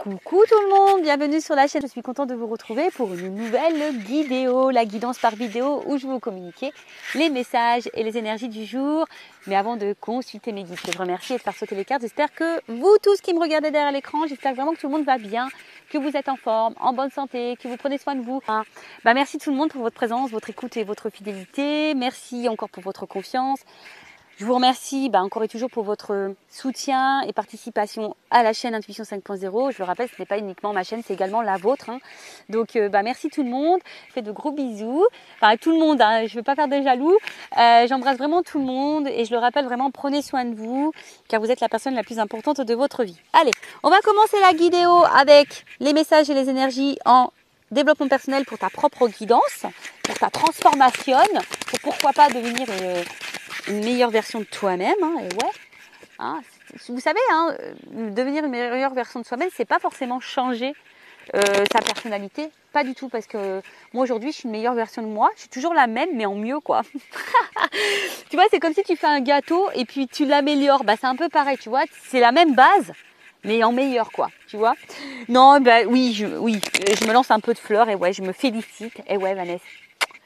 Coucou tout le monde, bienvenue sur la chaîne. Je suis contente de vous retrouver pour une nouvelle vidéo, la guidance par vidéo où je vais vous communiquer les messages et les énergies du jour. Mais avant de consulter mes guides, je vous remercie et de faire sauter les cartes. J'espère que vous tous qui me regardez derrière l'écran, j'espère vraiment que tout le monde va bien, que vous êtes en forme, en bonne santé, que vous prenez soin de vous. Merci tout le monde pour votre présence, votre écoute et votre fidélité. Merci encore pour votre confiance. Je vous remercie encore et toujours pour votre soutien et participation à la chaîne Intuition 5.0. Je le rappelle, ce n'est pas uniquement ma chaîne, c'est également la vôtre. Donc, merci tout le monde. Je fais de gros bisous. Enfin, tout le monde, je ne veux pas faire des jaloux. J'embrasse vraiment tout le monde et je le rappelle vraiment, prenez soin de vous car vous êtes la personne la plus importante de votre vie. Allez, on va commencer la vidéo avec les messages et les énergies en développement personnel pour ta propre guidance, pour ta transformation, pour pourquoi pas devenir une meilleure version de toi-même, vous savez, devenir une meilleure version de soi-même, c'est pas forcément changer sa personnalité, pas du tout, parce que moi aujourd'hui je suis une meilleure version de moi, je suis toujours la même mais en mieux quoi. Tu vois, c'est comme si tu fais un gâteau et puis tu l'améliores, c'est un peu pareil, tu vois, c'est la même base mais en meilleur quoi, tu vois. Non, oui, je me lance un peu de fleurs et ouais, je me félicite, et ouais Vanessa.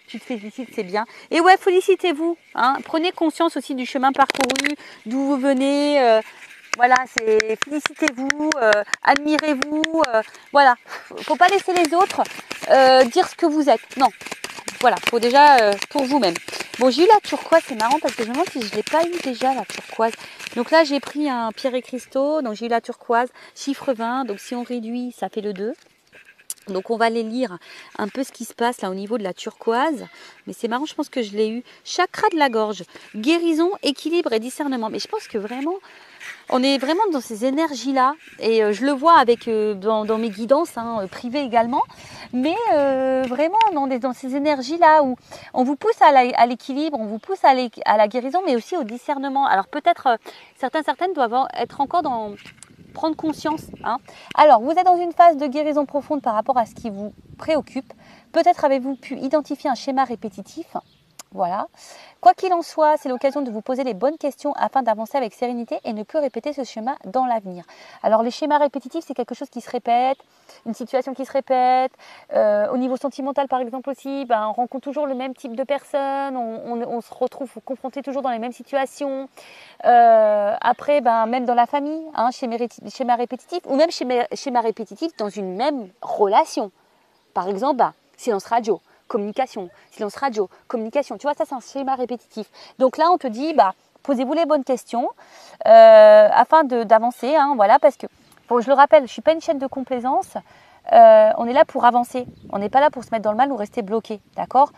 Tu te félicites, c'est bien. Et ouais, félicitez-vous. Prenez conscience aussi du chemin parcouru, d'où vous venez. Voilà, c'est félicitez-vous, admirez-vous. Voilà, faut pas laisser les autres dire ce que vous êtes. Non, voilà, faut déjà pour vous-même. Bon, j'ai eu la turquoise, c'est marrant parce que je me demande si je ne l'ai pas eu déjà la turquoise. Donc là, j'ai pris un pierre et cristaux, donc j'ai eu la turquoise, chiffre 20. Donc si on réduit, ça fait le 2. Donc on va aller lire un peu ce qui se passe là au niveau de la turquoise. Mais c'est marrant, je pense que je l'ai eu. Chakra de la gorge, guérison, équilibre et discernement. Mais je pense que vraiment, on est vraiment dans ces énergies-là. Et je le vois avec dans mes guidances privées également. Mais vraiment, on est dans ces énergies-là où on vous pousse à l'équilibre, on vous pousse à la guérison, mais aussi au discernement. Alors peut-être, certaines doivent être encore dans... prendre conscience. Alors, vous êtes dans une phase de guérison profonde par rapport à ce qui vous préoccupe. Peut-être avez-vous pu identifier un schéma répétitif. Voilà. Quoi qu'il en soit, c'est l'occasion de vous poser les bonnes questions afin d'avancer avec sérénité et ne plus répéter ce schéma dans l'avenir. Alors, les schémas répétitifs, c'est quelque chose qui se répète, une situation qui se répète. Au niveau sentimental, par exemple aussi, on rencontre toujours le même type de personnes, on se retrouve confronté toujours dans les mêmes situations. Après, même dans la famille, schéma répétitif, ou même schéma répétitif dans une même relation. Par exemple, silence radio, communication, silence radio, communication. Tu vois, ça c'est un schéma répétitif. Donc là, on te dit, posez-vous les bonnes questions afin d'avancer. Voilà, parce que, je le rappelle, je ne suis pas une chaîne de complaisance. On est là pour avancer. On n'est pas là pour se mettre dans le mal ou rester bloqué. D'accord ?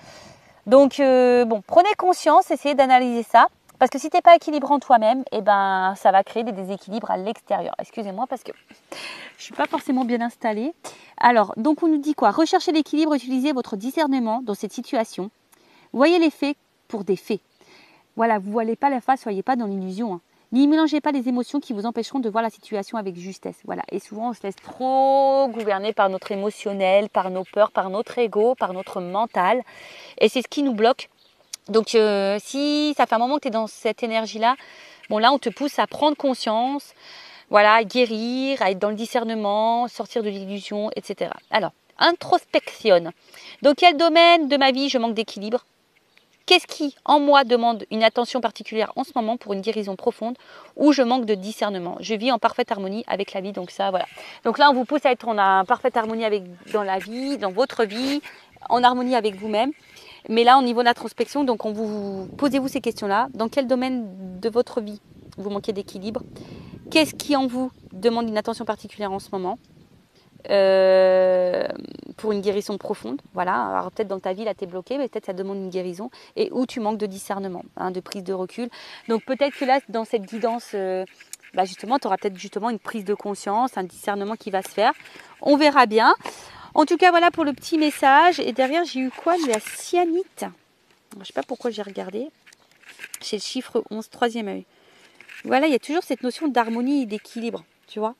Donc, prenez conscience, essayez d'analyser ça. Parce que si tu n'es pas équilibré en toi-même, ça va créer des déséquilibres à l'extérieur. Excusez-moi parce que je ne suis pas forcément bien installée. Alors, donc on nous dit quoi ? Recherchez l'équilibre, utilisez votre discernement dans cette situation. Voyez les faits pour des faits. Voilà, vous ne voilez pas la face, soyez pas dans l'illusion. N'y mélangez pas les émotions qui vous empêcheront de voir la situation avec justesse. Voilà. Et souvent, on se laisse trop gouverner par notre émotionnel, par nos peurs, par notre ego, par notre mental. Et c'est ce qui nous bloque. Donc, si ça fait un moment que tu es dans cette énergie-là, là, on te pousse à prendre conscience, voilà, à guérir, à être dans le discernement, sortir de l'illusion, etc. Alors, introspectionne. Dans quel domaine de ma vie je manque d'équilibre ? Qu'est-ce qui, en moi, demande une attention particulière en ce moment pour une guérison profonde ou je manque de discernement ? Je vis en parfaite harmonie avec la vie, donc ça, voilà. Donc là, on vous pousse à être en parfaite harmonie dans la vie, dans votre vie, en harmonie avec vous-même. Mais là, au niveau de l'introspection, donc posez-vous ces questions-là. Dans quel domaine de votre vie vous manquez d'équilibre ? Qu'est-ce qui en vous demande une attention particulière en ce moment pour une guérison profonde ? Voilà. Alors peut-être dans ta vie, là, tu es bloqué, mais peut-être ça demande une guérison. Et où tu manques de discernement, de prise de recul. Donc peut-être que là, dans cette guidance, justement, tu auras peut-être justement une prise de conscience, un discernement qui va se faire. On verra bien. En tout cas, voilà pour le petit message. Et derrière, j'ai eu quoi ? De la cyanite. Je ne sais pas pourquoi j'ai regardé. C'est le chiffre 11, troisième œil. Voilà, il y a toujours cette notion d'harmonie et d'équilibre, tu vois.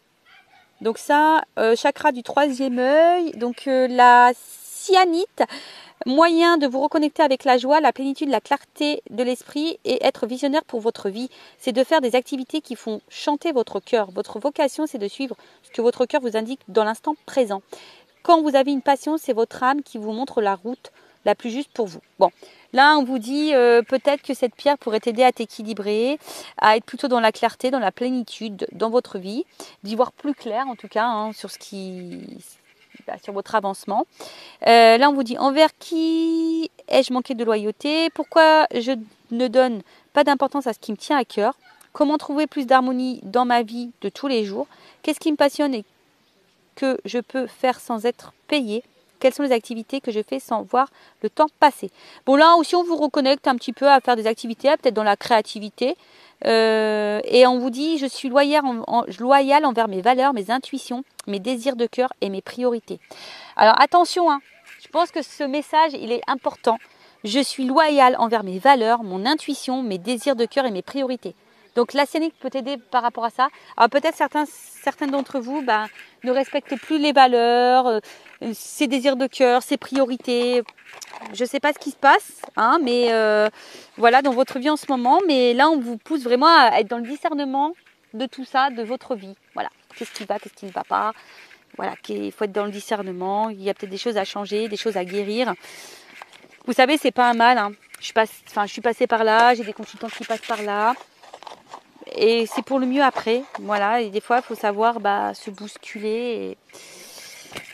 Donc ça, chakra du troisième œil. Donc la cyanite, Moyen de vous reconnecter avec la joie, la plénitude, la clarté de l'esprit et être visionnaire pour votre vie. C'est de faire des activités qui font chanter votre cœur. Votre vocation, c'est de suivre ce que votre cœur vous indique dans l'instant présent. Quand vous avez une passion, c'est votre âme qui vous montre la route la plus juste pour vous. Bon, là, on vous dit peut-être que cette pierre pourrait t'aider à t'équilibrer, à être plutôt dans la clarté, dans la plénitude dans votre vie, d'y voir plus clair en tout cas sur sur votre avancement. Là, on vous dit envers qui ai-je manqué de loyauté? Pourquoi je ne donne pas d'importance à ce qui me tient à cœur? Comment trouver plus d'harmonie dans ma vie de tous les jours? Qu'est-ce qui me passionne et que je peux faire sans être payé? Quelles sont les activités que je fais sans voir le temps passer? Bon, là aussi, on vous reconnecte un petit peu à faire des activités, peut-être dans la créativité. Et on vous dit, je suis loyale envers mes valeurs, mes intuitions, mes désirs de cœur et mes priorités. Alors, attention, je pense que ce message, il est important. Je suis loyale envers mes valeurs, mon intuition, mes désirs de cœur et mes priorités. Donc la scénique peut t'aider par rapport à ça. Alors peut-être certains d'entre vous ne respectent plus les valeurs, ses désirs de cœur, ses priorités. Je ne sais pas ce qui se passe, mais voilà, dans votre vie en ce moment. Mais là, on vous pousse vraiment à être dans le discernement de tout ça, de votre vie. Voilà, qu'est-ce qui va, qu'est-ce qui ne va pas. Voilà, il faut être dans le discernement. Il y a peut-être des choses à changer, des choses à guérir. Vous savez, c'est pas un mal. Je suis passée par là, j'ai des consultants qui passent par là. Et c'est pour le mieux après. Voilà, et des fois, il faut savoir se bousculer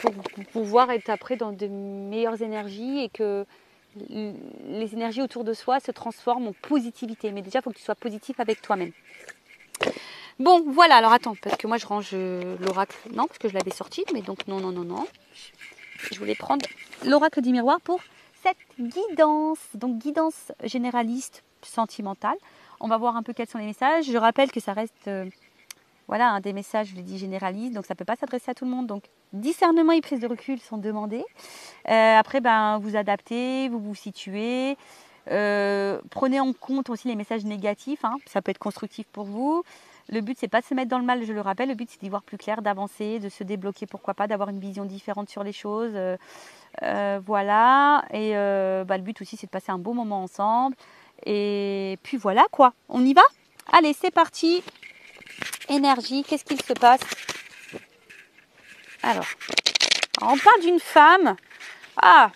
pour pouvoir être après dans de meilleures énergies et que les énergies autour de soi se transforment en positivité. Mais déjà, il faut que tu sois positif avec toi-même. Bon, voilà, alors attends, parce que moi je range l'oracle. Non, parce que je l'avais sorti, mais donc non. Je voulais prendre l'oracle du miroir pour cette guidance. Donc, guidance généraliste, sentimentale. On va voir un peu quels sont les messages. Je rappelle que ça reste des messages, je l'ai dit, généralistes. Donc, ça ne peut pas s'adresser à tout le monde. Donc, discernement et prise de recul sont demandés. Après, vous adaptez, vous vous situez. Prenez en compte aussi les messages négatifs. Ça peut être constructif pour vous. Le but, c'est pas de se mettre dans le mal, je le rappelle. Le but, c'est d'y voir plus clair, d'avancer, de se débloquer, pourquoi pas, d'avoir une vision différente sur les choses. Voilà. Et le but aussi, c'est de passer un beau moment ensemble. Et puis voilà quoi, on y va? Allez, c'est parti. Énergie, qu'est-ce qu'il se passe? Alors, on parle d'une femme. Alors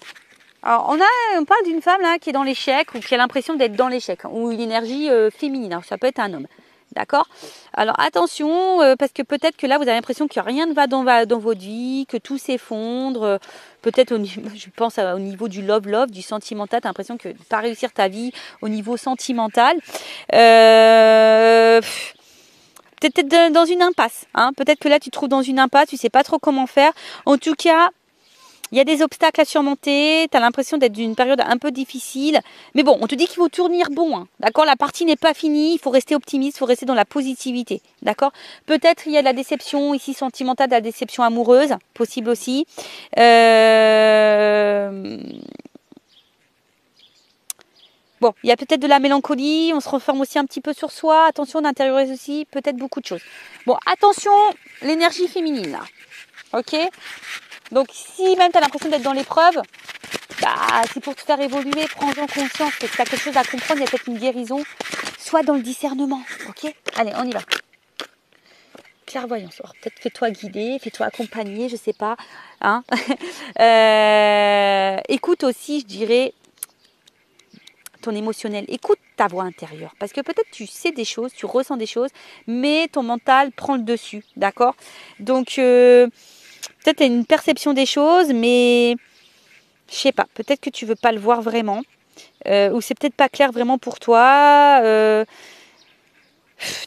on parle d'une femme là qui est dans l'échec ou qui a l'impression d'être dans l'échec, ou une énergie féminine. Alors, ça peut être un homme. D'accord? Alors attention, parce que peut-être que là, vous avez l'impression que rien ne va dans votre vie, que tout s'effondre. Peut-être je pense au niveau du love, du sentimental, tu as l'impression que de ne pas réussir ta vie au niveau sentimental. Peut-être dans une impasse. Peut-être que là, tu te trouves dans une impasse, tu ne sais pas trop comment faire. En tout cas, il y a des obstacles à surmonter, tu as l'impression d'être d'une période un peu difficile. Mais bon, on te dit qu'il faut tourner bon. D'accord? La partie n'est pas finie, il faut rester optimiste, il faut rester dans la positivité. D'accord? Peut-être il y a de la déception ici sentimentale, de la déception amoureuse, possible aussi. Bon, il y a peut-être de la mélancolie, on se renferme aussi un petit peu sur soi. Attention, on intériorise aussi peut-être beaucoup de choses. Bon, attention, l'énergie féminine là. Ok? Donc, si même tu as l'impression d'être dans l'épreuve, c'est pour te faire évoluer, prends-en conscience que tu as quelque chose à comprendre, il y a peut-être une guérison. Sois dans le discernement, ok? Allez, on y va. Clairvoyance, alors peut-être fais-toi guider, fais-toi accompagner, je sais pas. Écoute aussi, je dirais, ton émotionnel. Écoute ta voix intérieure. Parce que peut-être tu sais des choses, tu ressens des choses, mais ton mental prend le dessus, d'accord? Donc, peut-être tu as une perception des choses, mais je sais pas, peut-être que tu veux pas le voir vraiment, ou c'est peut-être pas clair vraiment pour toi.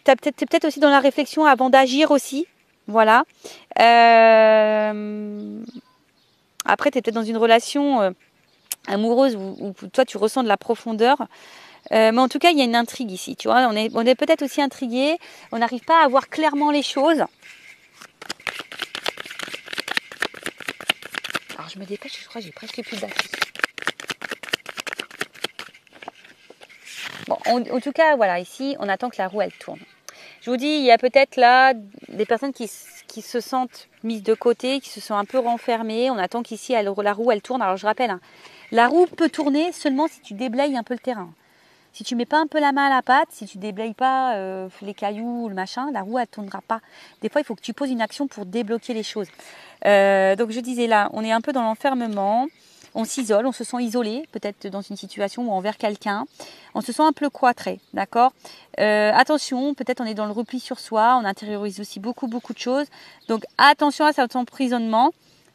T'es peut-être aussi dans la réflexion avant d'agir aussi, voilà. Après, tu es peut-être dans une relation amoureuse où toi tu ressens de la profondeur. Mais en tout cas, il y a une intrigue ici, tu vois. On est peut-être aussi intrigué, on n'arrive pas à voir clairement les choses. Alors, je me dépêche, je crois que j'ai presque plus de batterie. Bon, en tout cas, voilà, ici, on attend que la roue, elle tourne. Je vous dis, il y a peut-être là des personnes qui se sentent mises de côté, qui se sont un peu renfermées. On attend qu'ici, la roue, elle tourne. Alors, je rappelle, La roue peut tourner seulement si tu déblayes un peu le terrain. Si tu mets pas un peu la main à la pâte, si tu déblayes pas les cailloux, le machin, la roue elle tournera pas. Des fois, il faut que tu poses une action pour débloquer les choses. Donc je disais là, on est un peu dans l'enfermement, on s'isole, on se sent isolé, peut-être dans une situation ou envers quelqu'un, on se sent un peu cloîtré, d'accord. Attention, peut-être on est dans le repli sur soi, on intériorise aussi beaucoup de choses. Donc attention à cet emprisonnement.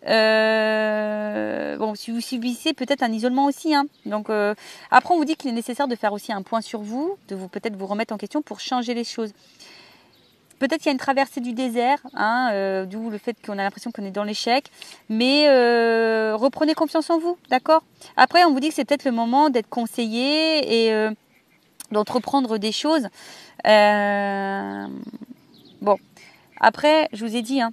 Bon, si vous subissez peut-être un isolement aussi, hein. Donc après on vous dit qu'il est nécessaire de faire aussi un point sur vous, de vous peut-être vous remettre en question pour changer les choses. Peut-être qu'il y a une traversée du désert, hein, d'où le fait qu'on a l'impression qu'on est dans l'échec, mais reprenez confiance en vous, d'accord. Après on vous dit que c'est peut-être le moment d'être conseillé et d'entreprendre des choses. Bon, après je vous ai dit, hein,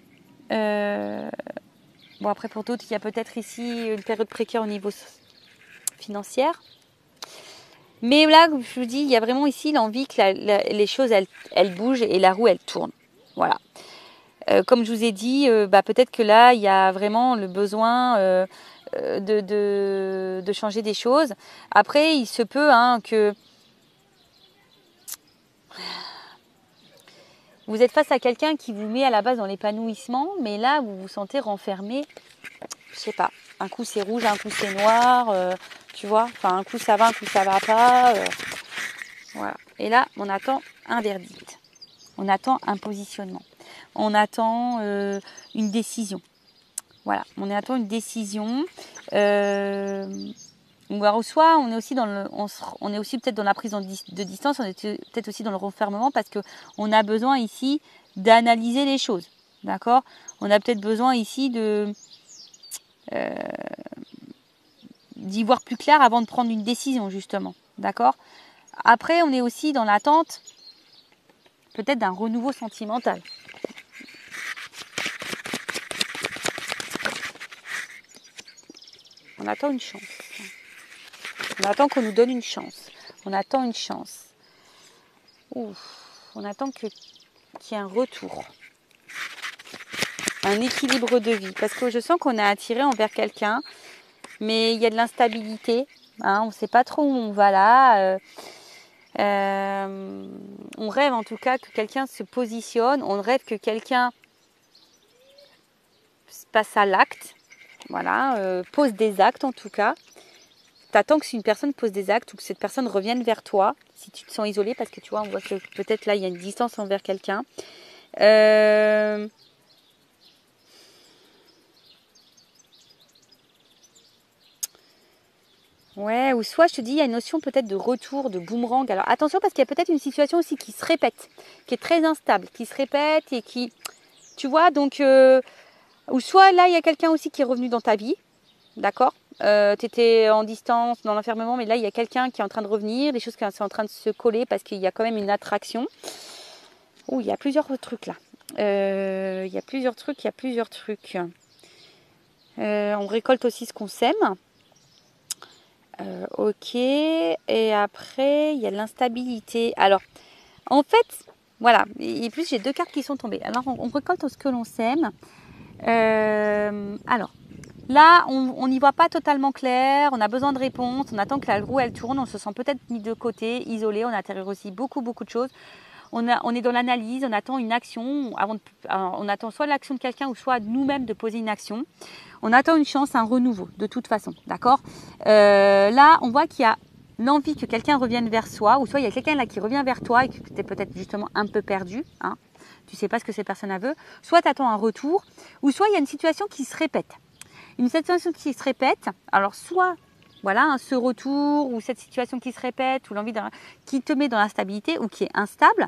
bon, après, pour d'autres, il y a peut-être ici une période précaire au niveau financier. Mais là, je vous dis, il y a vraiment ici l'envie que les choses, elles bougent et la roue, elle tourne. Voilà. Comme je vous ai dit, peut-être que là, il y a vraiment le besoin de changer des choses. Après, il se peut que vous êtes face à quelqu'un qui vous met à la base dans l'épanouissement, mais là, vous vous sentez renfermé. Je sais pas, un coup c'est rouge, un coup c'est noir, tu vois, enfin un coup ça va, un coup ça va pas, voilà. Et là, on attend un verdict, on attend un positionnement, on attend une décision, voilà, on attend une décision. Ou alors soit on est aussi on est aussi peut-être dans la prise de distance, on est peut-être aussi dans le renfermement parce que on a besoin ici d'analyser les choses, d'accord. On a peut-être besoin ici d'y voir plus clair avant de prendre une décision, justement. D'accord. Après, on est aussi dans l'attente peut-être d'un renouveau sentimental. On attend une chance. On attend qu'on nous donne une chance. On attend une chance. Ouf. On attend qu'il y ait un retour. Un équilibre de vie. Parce que je sens qu'on est attiré envers quelqu'un, mais il y a de l'instabilité. Hein, on ne sait pas trop où on va là. On rêve en tout cas que quelqu'un se positionne, on rêve que quelqu'un passe à l'acte, voilà, pose des actes en tout cas. T'attends que si une personne pose des actes ou que cette personne revienne vers toi, si tu te sens isolé, parce que tu vois, on voit que peut-être là il y a une distance envers quelqu'un. Ouais, ou soit je te dis, il y a une notion peut-être de retour, de boomerang. Alors attention parce qu'il y a peut-être une situation aussi qui se répète, qui est très instable, qui se répète et qui, tu vois, donc, ou soit là il y a quelqu'un aussi qui est revenu dans ta vie, d'accord. Tu étais en distance, dans l'enfermement, mais là il y a quelqu'un qui est en train de revenir, des choses qui sont en train de se coller parce qu'il y a quand même une attraction. Oh, il y a plusieurs trucs là. Il y a plusieurs trucs, on récolte aussi ce qu'on sème. Ok, et après, il y a l'instabilité. Alors, en fait, voilà, et plus j'ai deux cartes qui sont tombées. Alors, on récolte ce que l'on sème. Alors, là, on n'y voit pas totalement clair, on a besoin de réponses, on attend que la roue, elle tourne, on se sent peut-être mis de côté, isolé, on intérieure aussi beaucoup de choses. On est dans l'analyse, on attend une action, on attend soit l'action de quelqu'un ou soit nous-mêmes de poser une action. On attend une chance, un renouveau, de toute façon, d'accord. Là, on voit qu'il y a l'envie que quelqu'un revienne vers soi, ou soit il y a quelqu'un là qui revient vers toi et que tu es peut-être justement un peu perdu, hein. Tu ne sais pas ce que cette personne veut. Soit tu attends un retour, ou soit il y a une situation qui se répète. Une situation qui se répète, alors soit voilà, ce retour ou cette situation qui se répète ou l'envie qui te met dans l'instabilité ou qui est instable,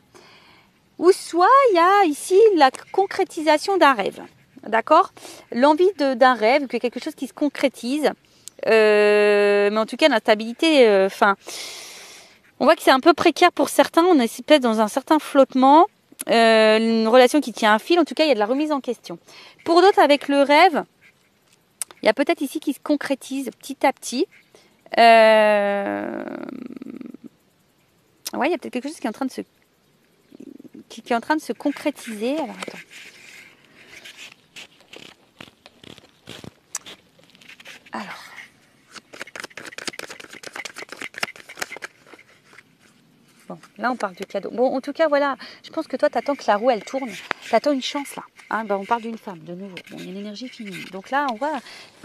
ou soit il y a ici la concrétisation d'un rêve, d'accord, l'envie d'un rêve, que quelque chose qui se concrétise, mais en tout cas l'instabilité, on voit que c'est un peu précaire pour certains, on est peut-être dans un certain flottement, une relation qui tient un fil, en tout cas il y a de la remise en question. Pour d'autres avec le rêve, il y a peut-être ici qui se concrétise petit à petit. Ouais, il y a peut-être quelque chose qui est en train de se concrétiser. Alors attends. Alors, Là, on parle de cadeau. Bon, en tout cas, voilà, je pense que toi, tu attends que la roue, elle tourne. Tu attends une chance, là. Hein, ben, on parle d'une femme, de nouveau. Bon, il y a une énergie féminine. Donc là, on voit,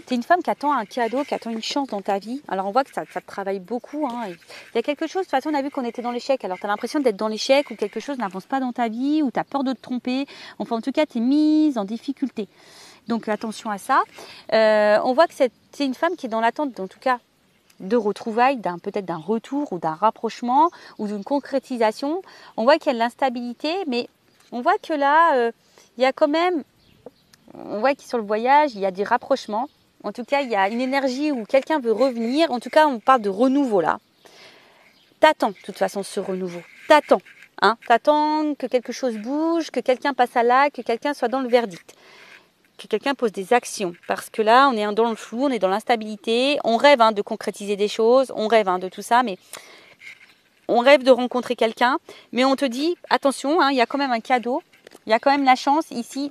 tu es une femme qui attend un cadeau, qui attend une chance dans ta vie. Alors, on voit que ça te travaille beaucoup. Hein, il y a quelque chose, de toute façon, on a vu qu'on était dans l'échec. Alors, tu as l'impression d'être dans l'échec ou quelque chose n'avance pas dans ta vie ou tu as peur de te tromper. Enfin, en tout cas, tu es mise en difficulté. Donc, attention à ça. On voit que c'est une femme qui est dans l'attente, en tout cas, de retrouvailles, peut-être d'un retour ou d'un rapprochement ou d'une concrétisation. On voit qu'il y a de l'instabilité, mais on voit que là, il y a quand même, on voit que sur le voyage, il y a des rapprochements. En tout cas, il y a une énergie où quelqu'un veut revenir. En tout cas, on parle de renouveau là. T'attends de toute façon ce renouveau. T'attends. Hein, t'attends que quelque chose bouge, que quelqu'un passe à l'acte, que quelqu'un soit dans le verdict. Que quelqu'un pose des actions. Parce que là, on est dans le flou, on est dans l'instabilité. On rêve de concrétiser des choses, on rêve de tout ça, mais on rêve de rencontrer quelqu'un. Mais on te dit, attention, il y a quand même un cadeau. Il y a quand même la chance ici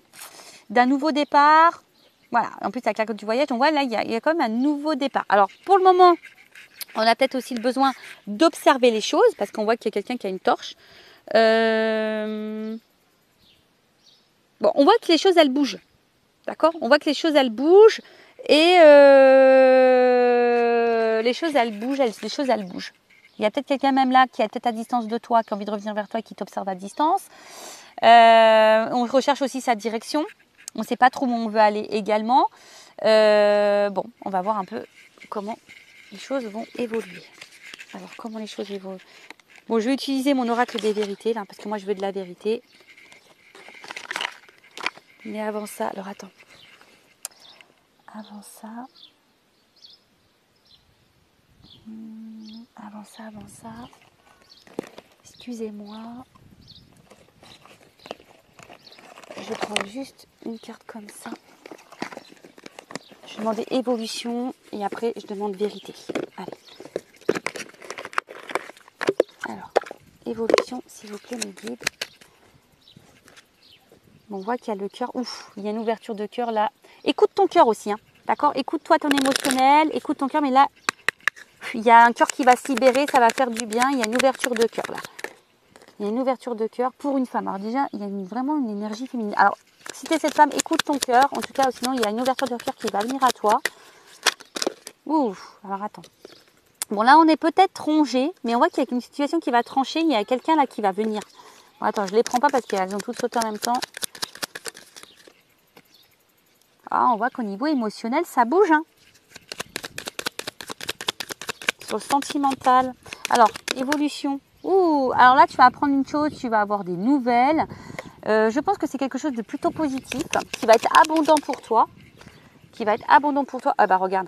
d'un nouveau départ. Voilà, en plus avec la carte du voyage, on voit là, il y a quand même un nouveau départ. Alors, pour le moment, on a peut-être aussi le besoin d'observer les choses, parce qu'on voit qu'il y a quelqu'un qui a une torche. Bon, on voit que les choses, elles bougent. D'accord? On voit que les choses, elles bougent et les choses, elles bougent. Il y a peut-être quelqu'un même là qui est peut-être à distance de toi, qui a envie de revenir vers toi et qui t'observe à distance. On recherche aussi sa direction. On ne sait pas trop où on veut aller également. Bon, on va voir un peu comment les choses vont évoluer. Alors, comment les choses évoluent? Bon, je vais utiliser mon oracle des vérités, là, parce que moi, je veux de la vérité. Mais avant ça, alors attends. Avant ça. Excusez-moi. Je prends juste une carte comme ça. Je demande évolution et après, je demande vérité. Allez. Alors, évolution, s'il vous plaît, mes guides. Bon, on voit qu'il y a le cœur. Ouf, il y a une ouverture de cœur là. Écoute ton cœur aussi, hein. D'accord? Écoute-toi ton émotionnel, écoute ton cœur, mais là, il y a un cœur qui va se libérer, ça va faire du bien. Il y a une ouverture de cœur là. Il y a une ouverture de cœur pour une femme. Alors déjà, il y a vraiment une énergie féminine. Alors, si tu es cette femme, écoute ton cœur. En tout cas, sinon, il y a une ouverture de cœur qui va venir à toi. Ouf, alors attends. Bon, là, on est peut-être rongé, mais on voit qu'il y a une situation qui va trancher. Il y a quelqu'un là qui va venir. Bon, attends, je ne les prends pas parce qu'elles ont toutes sauté en même temps. Ah, on voit qu'au niveau émotionnel, ça bouge. Hein. Sur le sentimental. Alors, évolution. Ouh, alors là, tu vas apprendre une chose, tu vas avoir des nouvelles. Je pense que c'est quelque chose de plutôt positif, qui va être abondant pour toi. Ah bah regarde.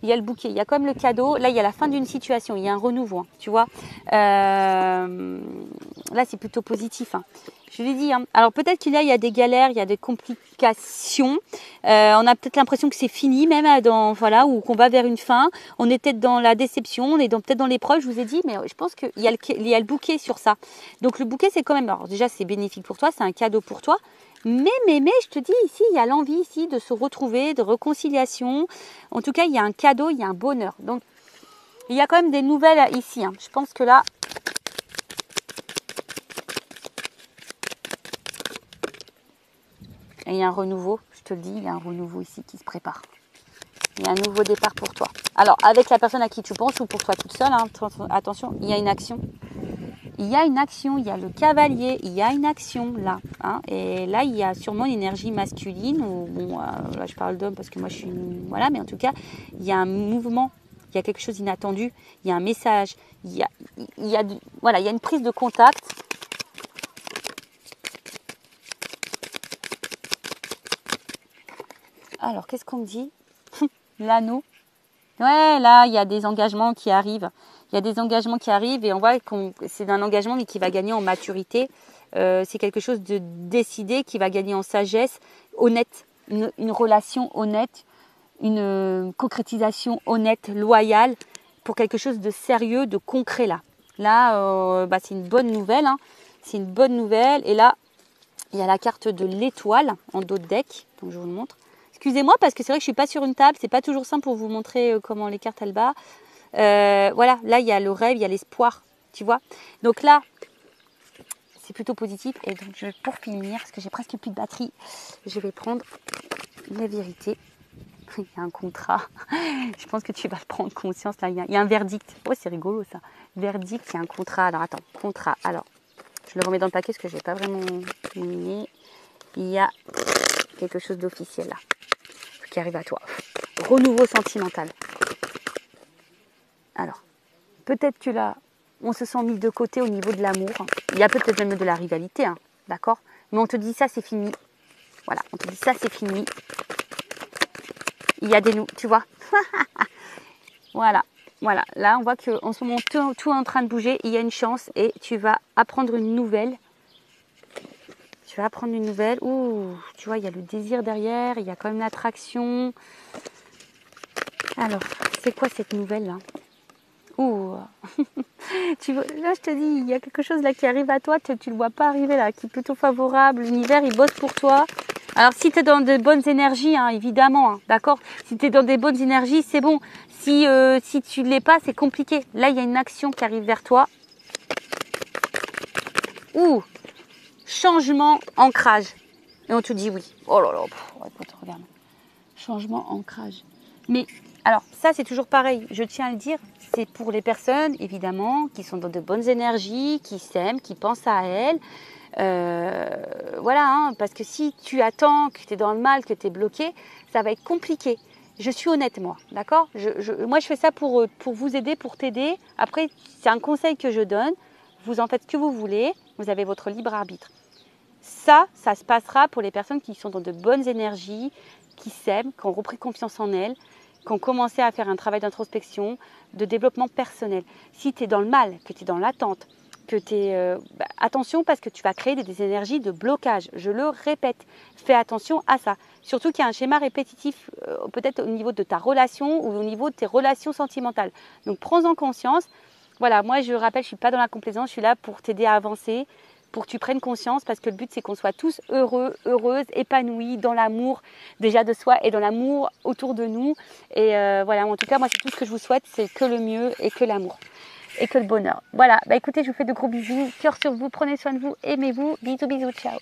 Il y a le bouquet, il y a quand même le cadeau. Là, il y a la fin d'une situation, il y a un renouveau, hein, tu vois. Là, c'est plutôt positif. Hein. Je l'ai dit. Hein. Alors, peut-être qu'il y a des galères, il y a des complications. On a peut-être l'impression que c'est fini, même ou qu'on va vers une fin. On est peut-être dans la déception, on est peut-être dans l'épreuve, je vous ai dit. Mais je pense qu'il y a le bouquet sur ça. Donc, le bouquet, c'est quand même... Alors, déjà, c'est bénéfique pour toi, c'est un cadeau pour toi. Mais, je te dis, ici, il y a l'envie ici de se retrouver, de réconciliation. En tout cas, il y a un cadeau, il y a un bonheur. Donc, il y a quand même des nouvelles ici. Hein. Je pense que là... Et il y a un renouveau, je te le dis, il y a un renouveau ici qui se prépare. Il y a un nouveau départ pour toi. Alors, avec la personne à qui tu penses ou pour toi toute seule, hein, attention, il y a une action. Il y a une action, il y a le cavalier, il y a une action là. Hein, et là, il y a sûrement une énergie masculine. Ou, bon, là, je parle d'homme parce que moi, je suis une... Voilà, mais en tout cas, il y a un mouvement, il y a quelque chose d'inattendu, il y a un message, il y a une prise de contact. Alors, qu'est-ce qu'on me dit? L'anneau. Ouais, là, il y a des engagements qui arrivent. Il y a des engagements qui arrivent et on voit que c'est un engagement mais qui va gagner en maturité. C'est quelque chose de décidé qui va gagner en sagesse, honnête, une relation honnête, une concrétisation honnête, loyale pour quelque chose de sérieux, de concret là. Là, c'est une bonne nouvelle. Hein. C'est une bonne nouvelle. Et là, il y a la carte de l'étoile en dos de deck. Donc, je vous le montre. Excusez-moi parce que c'est vrai que je ne suis pas sur une table. C'est pas toujours simple pour vous montrer comment les cartes elles battent. Voilà, là il y a le rêve, il y a l'espoir. tu vois. Donc là, c'est plutôt positif. Et donc, pour finir, parce que j'ai presque plus de batterie, je vais prendre la vérité. Il y a un contrat. Je pense que tu vas prendre conscience. Là, il y a un verdict. Oh, c'est rigolo ça. Verdict, il y a un contrat. Alors, attends, contrat. Alors, je le remets dans le paquet parce que je n'ai pas vraiment terminé. Il y a quelque chose d'officiel là qui arrive à toi. Renouveau sentimental. Alors, peut-être que là, on se sent mis de côté au niveau de l'amour. Il y a peut-être même de la rivalité, hein, d'accord? Mais on te dit ça, c'est fini. Voilà, on te dit ça, c'est fini. Il y a des loups, tu vois. Voilà, voilà. Là, on voit qu'en ce moment, tout est en train de bouger. Il y a une chance et tu vas apprendre une nouvelle. Tu vas apprendre une nouvelle. Ouh, tu vois, il y a le désir derrière. Il y a quand même l'attraction. Alors, c'est quoi cette nouvelle là? Ouh. Tu vois, là, je te dis, il y a quelque chose là qui arrive à toi. Tu ne le vois pas arriver là, qui est plutôt favorable. L'univers, il bosse pour toi. Alors, si tu es dans de bonnes énergies, hein, évidemment, hein, d'accord? Si tu es dans des bonnes énergies, c'est bon. Si tu ne l'es pas, c'est compliqué. Là, il y a une action qui arrive vers toi. Ouh, changement, ancrage. Et on te dit oui. Oh là là, écoute, regarde. Changement, ancrage. Mais, alors, ça, c'est toujours pareil. Je tiens à le dire, c'est pour les personnes, évidemment, qui sont dans de bonnes énergies, qui s'aiment, qui pensent à elles. Voilà, hein, parce que si tu attends, que tu es dans le mal, que tu es bloqué, ça va être compliqué. Je suis honnête, moi, d'accord? Moi, je fais ça pour vous aider, pour t'aider. Après, c'est un conseil que je donne. Vous en faites ce que vous voulez. Vous avez votre libre arbitre. Ça se passera pour les personnes qui sont dans de bonnes énergies, qui s'aiment, qui ont repris confiance en elles, qui ont commencé à faire un travail d'introspection, de développement personnel. Si tu es dans le mal, que tu es dans l'attente, que tu es... attention parce que tu vas créer des énergies de blocage. Je le répète, fais attention à ça. Surtout qu'il y a un schéma répétitif peut-être au niveau de ta relation ou au niveau de tes relations sentimentales. Donc prends-en conscience. Voilà, moi je rappelle, je ne suis pas dans la complaisance, je suis là pour t'aider à avancer, pour que tu prennes conscience parce que le but c'est qu'on soit tous heureux, heureuses, épanouis dans l'amour déjà de soi et dans l'amour autour de nous. Et voilà, en tout cas moi c'est tout ce que je vous souhaite, c'est que le mieux et que l'amour et que le bonheur. Voilà, bah écoutez, je vous fais de gros bisous, cœur sur vous, prenez soin de vous, aimez-vous, bisous bisous, ciao.